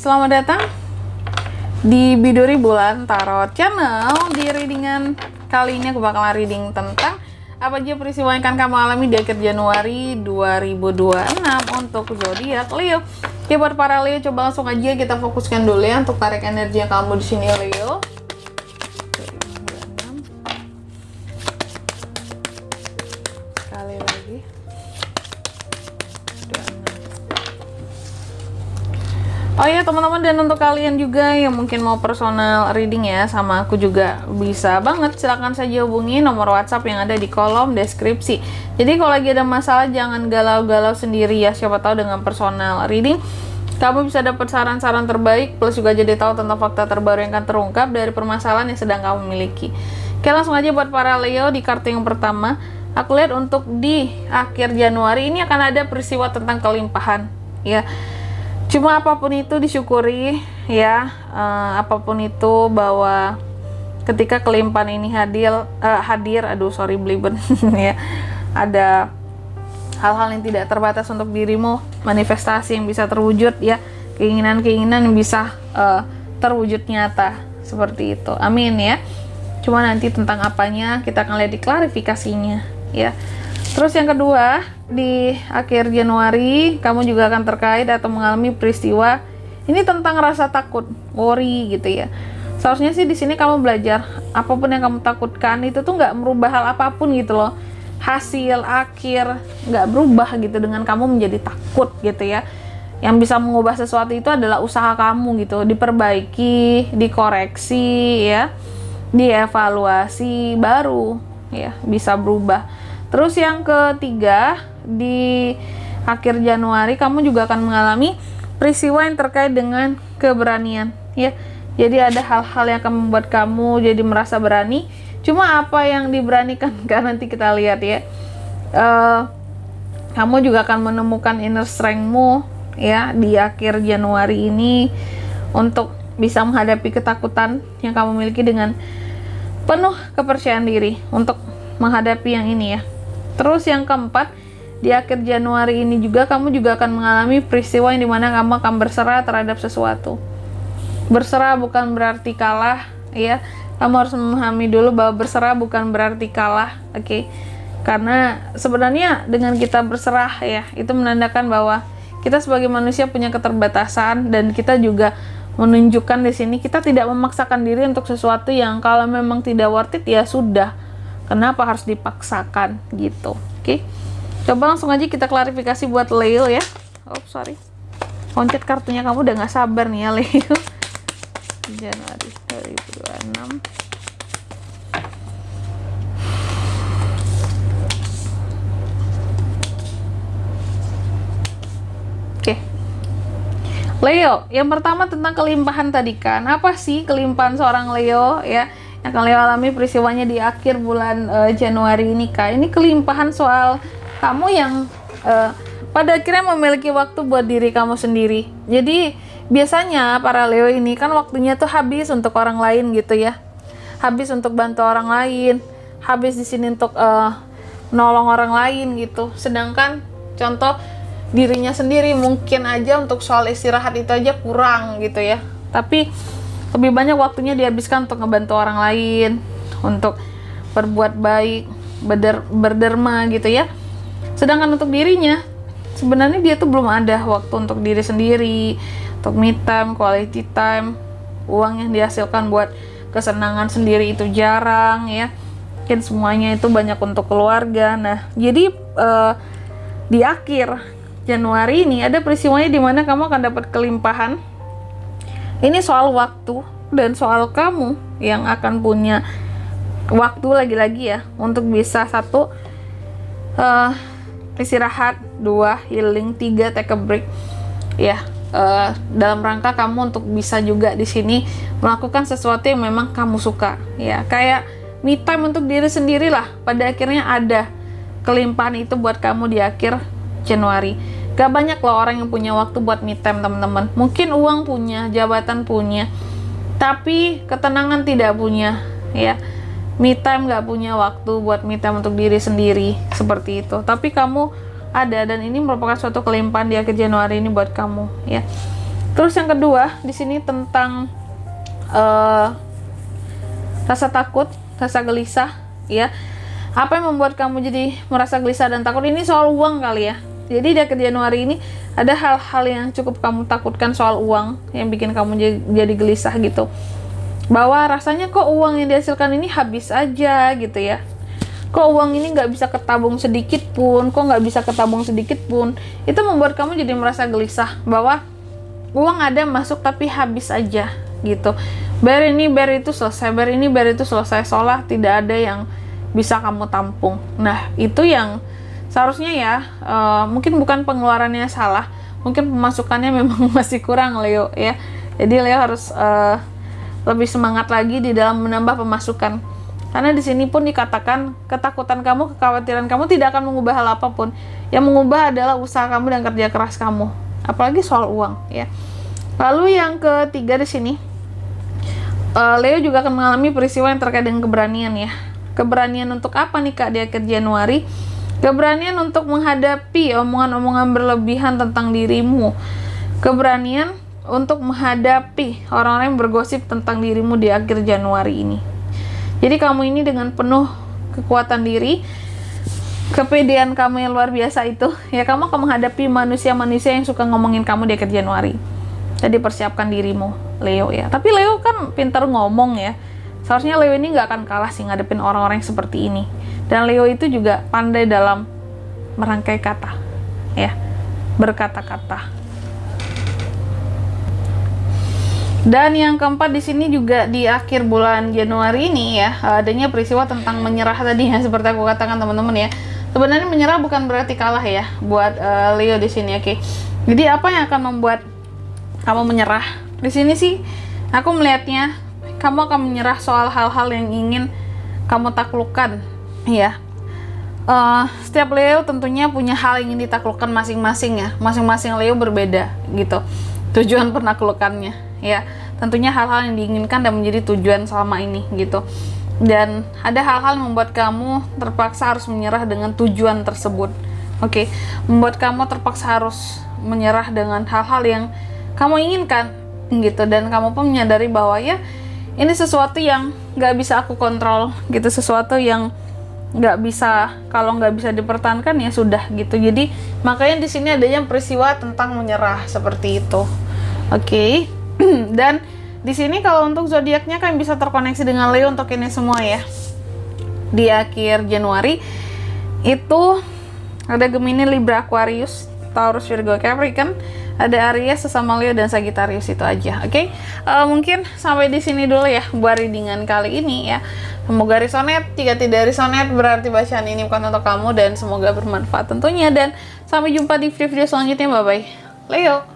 selamat datang di Biduri Bulan Tarot Channel. Di readingan kali ini aku bakalan reading tentang apa aja peristiwa yang akan kamu alami di akhir Januari 2026 untuk zodiak Leo. Oke, buat para Leo, coba langsung aja kita fokuskan dulu ya untuk tarik energi yang kamu di sini Leo. Sekali lagi. Oh ya teman-teman, dan untuk kalian juga yang mungkin mau personal reading ya sama aku juga bisa banget, silahkan saja hubungi nomor WhatsApp yang ada di kolom deskripsi. Jadi kalau lagi ada masalah jangan galau-galau sendiri ya, siapa tahu dengan personal reading kamu bisa dapat saran-saran terbaik, plus juga jadi tahu tentang fakta terbaru yang akan terungkap dari permasalahan yang sedang kamu miliki. Oke, langsung aja buat para Leo di kartu yang pertama. Aku lihat untuk di akhir Januari ini akan ada peristiwa tentang kelimpahan ya. Cuma apapun itu disyukuri ya, apapun itu bahwa ketika kelimpahan ini hadir, belibet ya, ada hal-hal yang tidak terbatas untuk dirimu, manifestasi yang bisa terwujud ya, keinginan-keinginan yang bisa terwujud nyata seperti itu, amin ya. Cuma nanti tentang apanya kita akan lihat di klarifikasinya ya. Terus yang kedua, di akhir Januari kamu juga akan terkait atau mengalami peristiwa ini tentang rasa takut, worry gitu ya. Seharusnya sih di sini kamu belajar apapun yang kamu takutkan itu tuh nggak merubah hal apapun gitu loh. Hasil akhir nggak berubah gitu dengan kamu menjadi takut gitu ya. Yang bisa mengubah sesuatu itu adalah usaha kamu gitu, diperbaiki, dikoreksi ya, dievaluasi, baru ya bisa berubah. Terus yang ketiga, di akhir Januari kamu juga akan mengalami peristiwa yang terkait dengan keberanian ya. Jadi ada hal-hal yang akan membuat kamu jadi merasa berani. Cuma apa yang diberanikan kan nanti kita lihat ya. Kamu juga akan menemukan inner strength-mu ya di akhir Januari ini untuk bisa menghadapi ketakutan yang kamu miliki dengan penuh kepercayaan diri untuk menghadapi yang ini ya. Terus yang keempat, di akhir Januari ini juga kamu juga akan mengalami peristiwa yang dimana kamu akan berserah terhadap sesuatu. Berserah bukan berarti kalah ya. Kamu harus memahami dulu bahwa berserah bukan berarti kalah, oke? Karena sebenarnya dengan kita berserah ya, itu menandakan bahwa kita sebagai manusia punya keterbatasan, dan kita juga menunjukkan di sini kita tidak memaksakan diri untuk sesuatu yang kalau memang tidak worth it ya sudah. Kenapa harus dipaksakan gitu, oke? Coba langsung aja kita klarifikasi buat Leo ya. Oh sorry, loncat kartunya, kamu udah nggak sabar nih ya Leo. Januari 2026. Oke, Leo, yang pertama tentang kelimpahan tadi kan, apa sih kelimpahan seorang Leo ya? Yang kalian alami peristiwanya di akhir bulan Januari ini kak. Ini kelimpahan soal kamu yang pada akhirnya memiliki waktu buat diri kamu sendiri. Jadi biasanya para Leo ini kan waktunya tuh habis untuk orang lain gitu ya, habis untuk bantu orang lain, habis di sini untuk nolong orang lain gitu. Sedangkan contoh dirinya sendiri mungkin aja untuk soal istirahat itu aja kurang gitu ya, tapi lebih banyak waktunya dihabiskan untuk ngebantu orang lain, untuk berbuat baik, berderma gitu ya. Sedangkan untuk dirinya, sebenarnya dia tuh belum ada waktu untuk diri sendiri, untuk me time, quality time. Uang yang dihasilkan buat kesenangan sendiri itu jarang ya. Mungkin semuanya itu banyak untuk keluarga. Nah, jadi di akhir Januari ini ada peristiwanya di mana kamu akan dapat kelimpahan. Ini soal waktu dan soal kamu yang akan punya waktu lagi-lagi ya untuk bisa satu istirahat, dua healing, tiga take a break ya, dalam rangka kamu untuk bisa juga di sini melakukan sesuatu yang memang kamu suka ya, kayak me time untuk diri sendiri lah. Pada akhirnya ada kelimpahan itu buat kamu di akhir Januari. Gak banyak loh orang yang punya waktu buat me time teman-teman. Mungkin uang punya, jabatan punya, tapi ketenangan tidak punya ya. Me time gak punya waktu buat me time untuk diri sendiri seperti itu. Tapi kamu ada, dan ini merupakan suatu kelimpahan di akhir Januari ini buat kamu ya. Terus yang kedua di sini tentang rasa takut, rasa gelisah, ya. Apa yang membuat kamu jadi merasa gelisah dan takut? Ini soal uang kali ya. Jadi di akhir Januari ini ada hal-hal yang cukup kamu takutkan soal uang yang bikin kamu jadi gelisah gitu. Bahwa rasanya kok uang yang dihasilkan ini habis aja gitu ya. Kok uang ini nggak bisa ketabung sedikit pun, kok nggak bisa ketabung sedikit pun. Itu membuat kamu jadi merasa gelisah bahwa uang ada masuk tapi habis aja gitu. Bayar ini, bayar itu selesai, bayar ini, bayar itu selesai, seolah tidak ada yang bisa kamu tampung. Nah, itu yang seharusnya ya, mungkin bukan pengeluarannya salah, mungkin pemasukannya memang masih kurang Leo ya. Jadi Leo harus lebih semangat lagi di dalam menambah pemasukan. Karena di sini pun dikatakan ketakutan kamu, kekhawatiran kamu tidak akan mengubah hal apapun. Yang mengubah adalah usaha kamu dan kerja keras kamu. Apalagi soal uang ya. Lalu yang ketiga di sini, Leo juga akan mengalami peristiwa yang terkait dengan keberanian ya. Keberanian untuk apa nih Kak di akhir Januari? Keberanian untuk menghadapi omongan-omongan berlebihan tentang dirimu. Keberanian untuk menghadapi orang-orang yang bergosip tentang dirimu di akhir Januari ini. Jadi kamu ini dengan penuh kekuatan diri, kepedean kamu yang luar biasa itu, ya kamu akan menghadapi manusia-manusia yang suka ngomongin kamu di akhir Januari. Jadi persiapkan dirimu, Leo ya. Tapi Leo kan pintar ngomong ya. Seharusnya Leo ini nggak akan kalah sih ngadepin orang-orang yang seperti ini. Dan Leo itu juga pandai dalam merangkai kata, ya, berkata-kata. Dan yang keempat di sini juga di akhir bulan Januari ini ya, adanya peristiwa tentang menyerah tadi ya, seperti aku katakan teman-teman ya. Sebenarnya menyerah bukan berarti kalah ya buat Leo di sini, oke. Jadi apa yang akan membuat kamu menyerah? Di sini sih aku melihatnya kamu akan menyerah soal hal-hal yang ingin kamu taklukkan ya. Setiap Leo tentunya punya hal yang ingin ditaklukkan masing-masing ya. Masing-masing Leo berbeda gitu tujuan penaklukannya ya. Tentunya hal-hal yang diinginkan dan menjadi tujuan selama ini gitu. Dan ada hal-hal yang membuat kamu terpaksa harus menyerah dengan tujuan tersebut. Oke, membuat kamu terpaksa harus menyerah dengan hal-hal yang kamu inginkan gitu. Dan kamu pun menyadari bahwa ya ini sesuatu yang nggak bisa aku kontrol gitu, sesuatu yang nggak bisa, kalau nggak bisa dipertahankan ya sudah gitu. Jadi makanya di sini adanya peristiwa tentang menyerah seperti itu. Oke. Dan di sini kalau untuk zodiaknya kan bisa terkoneksi dengan Leo untuk ini semua ya. Di akhir Januari itu ada Gemini, Libra, Aquarius, Taurus, Virgo, Capricorn, ada Aries, sesama Leo, dan Sagittarius. Itu aja, oke? Mungkin sampai di sini dulu ya buat readingan kali ini ya. Semoga resonate. Jika tidak resonate berarti bacaan ini bukan untuk kamu, dan semoga bermanfaat tentunya. Dan sampai jumpa di video selanjutnya. Bye bye, Leo.